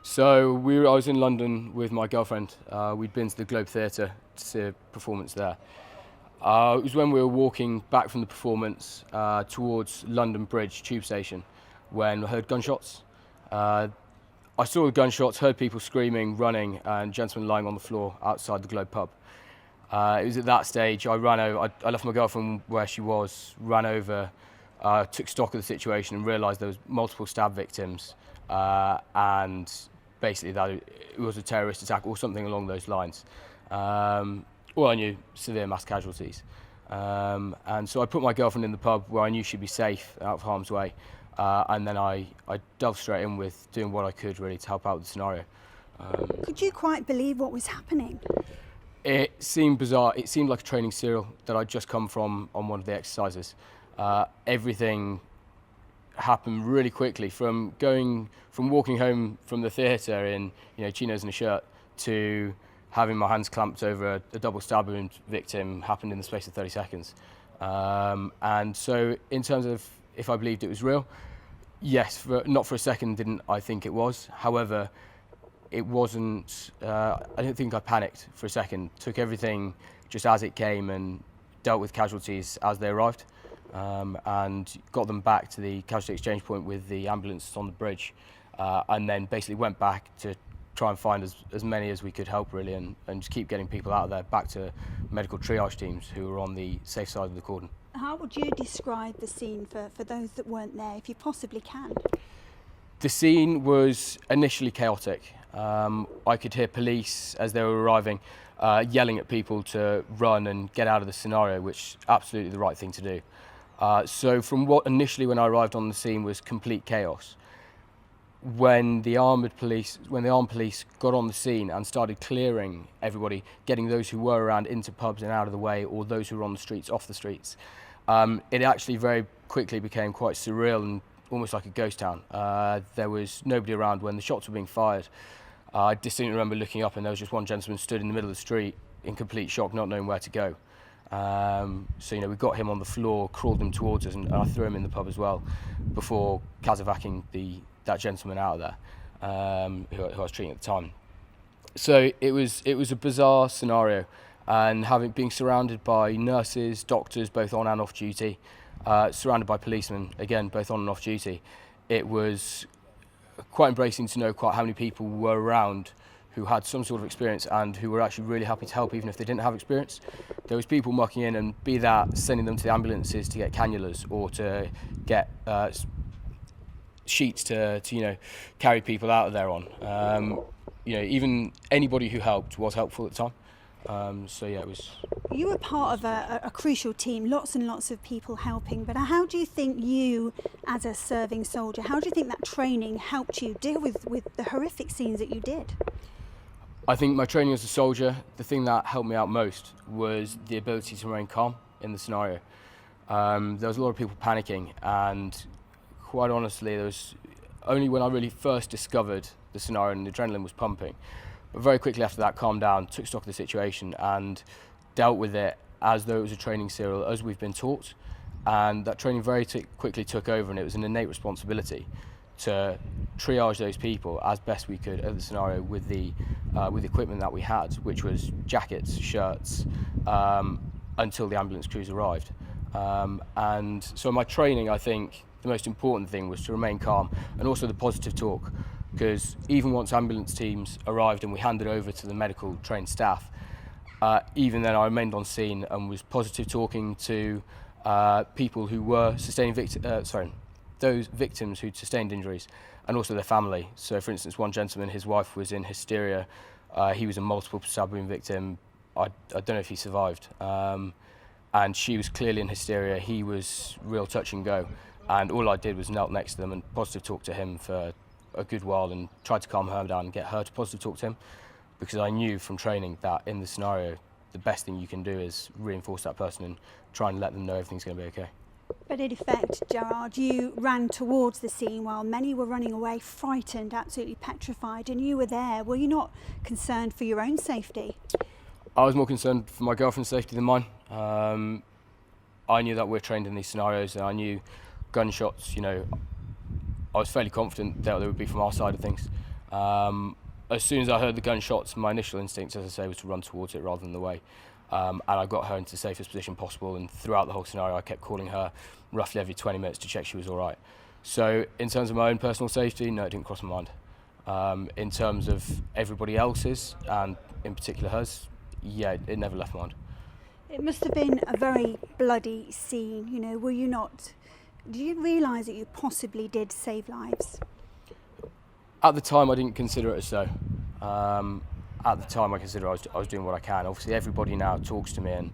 So I was in London with my girlfriend. We'd been to the Globe Theatre to see a performance there. It was when we were walking back from the performance towards London Bridge tube station when I heard gunshots. I saw the gunshots, heard people screaming, running, and gentlemen lying on the floor outside the Globe pub. It was at that stage I ran over. I left my girlfriend where she was, ran over, took stock of the situation and realised there was multiple stab victims, and basically that it was a terrorist attack or something along those lines. All I knew, severe mass casualties. And so I put my girlfriend in the pub where I knew she'd be safe, out of harm's way, and then I delved straight in with doing what I could really to help out with the scenario. Could you quite believe what was happening? It seemed bizarre. It seemed like a training serial that I'd just come from on one of the exercises. Everything happened really quickly, from walking home from the theatre in chinos and a shirt to having my hands clamped over a double stab wound victim happened in the space of 30 seconds. And so in terms of if I believed it was real, yes, not for a second didn't I think it was. However, it wasn't, I don't think I panicked for a second, took everything just as it came and dealt with casualties as they arrived, and got them back to the casualty exchange point with the ambulance on the bridge, and then basically went back to try and find as many as we could help really, and just keep getting people out of there back to medical triage teams who were on the safe side of the cordon. How would you describe the scene for those that weren't there, if you possibly can? The scene was initially chaotic. I could hear police as they were arriving yelling at people to run and get out of the scenario, which is absolutely the right thing to do. So from what initially when I arrived on the scene was complete chaos, when the armed police got on the scene and started clearing everybody, getting those who were around into pubs and out of the way, or those who were on the streets off the streets, it actually very quickly became quite surreal and almost like a ghost town. There was nobody around when the shots were being fired. I distinctly remember looking up and there was just one gentleman stood in the middle of the street in complete shock, not knowing where to go. So we got him on the floor, crawled him towards us, and I threw him in the pub as well before casevacing that gentleman out of there, who I was treating at the time. So it was a bizarre scenario, and being surrounded by nurses, doctors, both on and off duty, surrounded by policemen, again, both on and off duty, it was quite embracing to know quite how many people were around who had some sort of experience and who were actually really happy to help even if they didn't have experience. There was people mucking in, and be that sending them to the ambulances to get cannulas or to get sheets to carry people out of there on. Even anybody who helped was helpful at the time. So yeah, it was. You were part of a crucial team, lots and lots of people helping, but how do you think you, as a serving soldier, how do you think that training helped you deal with the horrific scenes that you did? I think my training as a soldier, the thing that helped me out most was the ability to remain calm in the scenario. There was a lot of people panicking, and quite honestly, there was only when I really first discovered the scenario and the adrenaline was pumping. But very quickly after that, calmed down, took stock of the situation and dealt with it as though it was a training serial, as we've been taught. And that training very quickly took over, and it was an innate responsibility to triage those people as best we could at the scenario with the equipment that we had, which was jackets, shirts, until the ambulance crews arrived. And so my training, I think, the most important thing was to remain calm, and also the positive talk. Because even once ambulance teams arrived and we handed over to the medical trained staff, even then I remained on scene and was positive talking to people who were those victims who'd sustained injuries, and also their family. So for instance, one gentleman, his wife was in hysteria. He was a multiple stab wound victim. I don't know if he survived. And she was clearly in hysteria. He was real touch and go. And all I did was knelt next to them and positive talk to him for a good while and tried to calm her down and get her to positive talk to him, because I knew from training that in the scenario the best thing you can do is reinforce that person and try and let them know everything's going to be okay. But in effect, Gerard, you ran towards the scene while many were running away, frightened, absolutely petrified, and you were there. Were you not concerned for your own safety? I was more concerned for my girlfriend's safety than mine. I knew that we're trained in these scenarios, and I knew gunshots, I was fairly confident that they would be from our side of things. As soon as I heard the gunshots, my initial instinct, as I say, was to run towards it rather than the way. And I got her into the safest position possible, and throughout the whole scenario I kept calling her roughly every 20 minutes to check she was all right. So in terms of my own personal safety, no, it didn't cross my mind. In terms of everybody else's, and in particular hers, yeah, it never left my mind. It must have been a very bloody scene, you know, were you not, did you realise that you possibly did save lives? At the time I didn't consider it as so. At the time I considered I was doing what I can. Obviously everybody now talks to me, and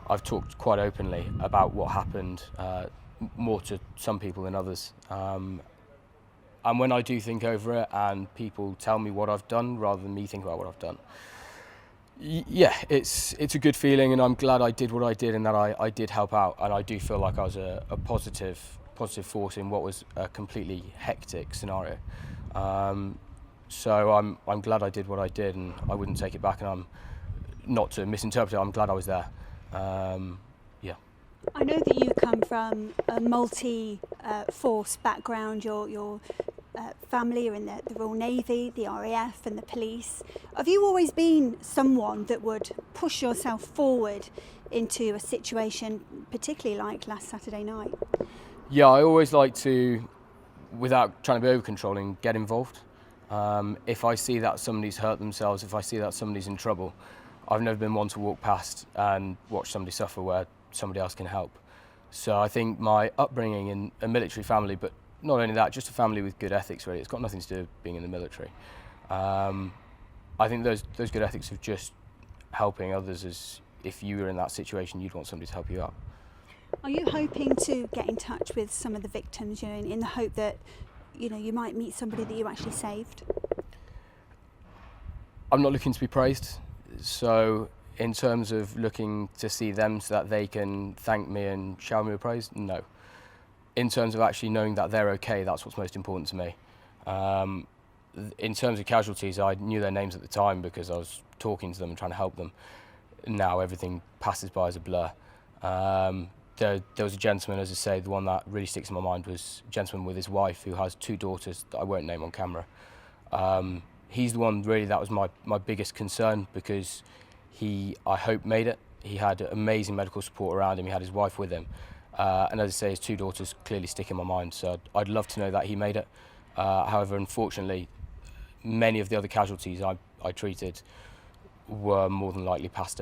I've talked quite openly about what happened, more to some people than others. And when I do think over it and people tell me what I've done rather than me think about what I've done, yeah, it's a good feeling, and I'm glad I did what I did and that I did help out, and I do feel like I was a positive force in what was a completely hectic scenario. So I'm glad I did what I did, and I wouldn't take it back, and I'm not to misinterpret it, I'm glad I was there. Yeah. I know that you come from a multi-force background. Your family are in the Royal Navy, the RAF and the police. Have you always been someone that would push yourself forward into a situation, particularly like last Saturday night? Yeah, I always like to, without trying to be over-controlling, get involved. If I see that somebody's hurt themselves, if I see that somebody's in trouble, I've never been one to walk past and watch somebody suffer where somebody else can help. So I think my upbringing in a military family, but not only that, just a family with good ethics really, it's got nothing to do with being in the military. I think those good ethics of just helping others, as if you were in that situation, you'd want somebody to help you out. Are you hoping to get in touch with some of the victims, you know, in the hope that, you know, you might meet somebody that you actually saved? I'm not looking to be praised, so in terms of looking to see them so that they can thank me and shower me with praise, no. In terms of actually knowing that they're okay, that's what's most important to me. In terms of casualties, I knew their names at the time because I was talking to them and trying to help them. Now everything passes by as a blur. There was a gentleman, as I say, the one that really sticks in my mind was a gentleman with his wife who has 2 daughters that I won't name on camera. He's the one really that was my biggest concern, because he, I hope, made it. He had amazing medical support around him, he had his wife with him. And as I say, his 2 daughters clearly stick in my mind, so I'd love to know that he made it. However, unfortunately, many of the other casualties I treated were more than likely past it.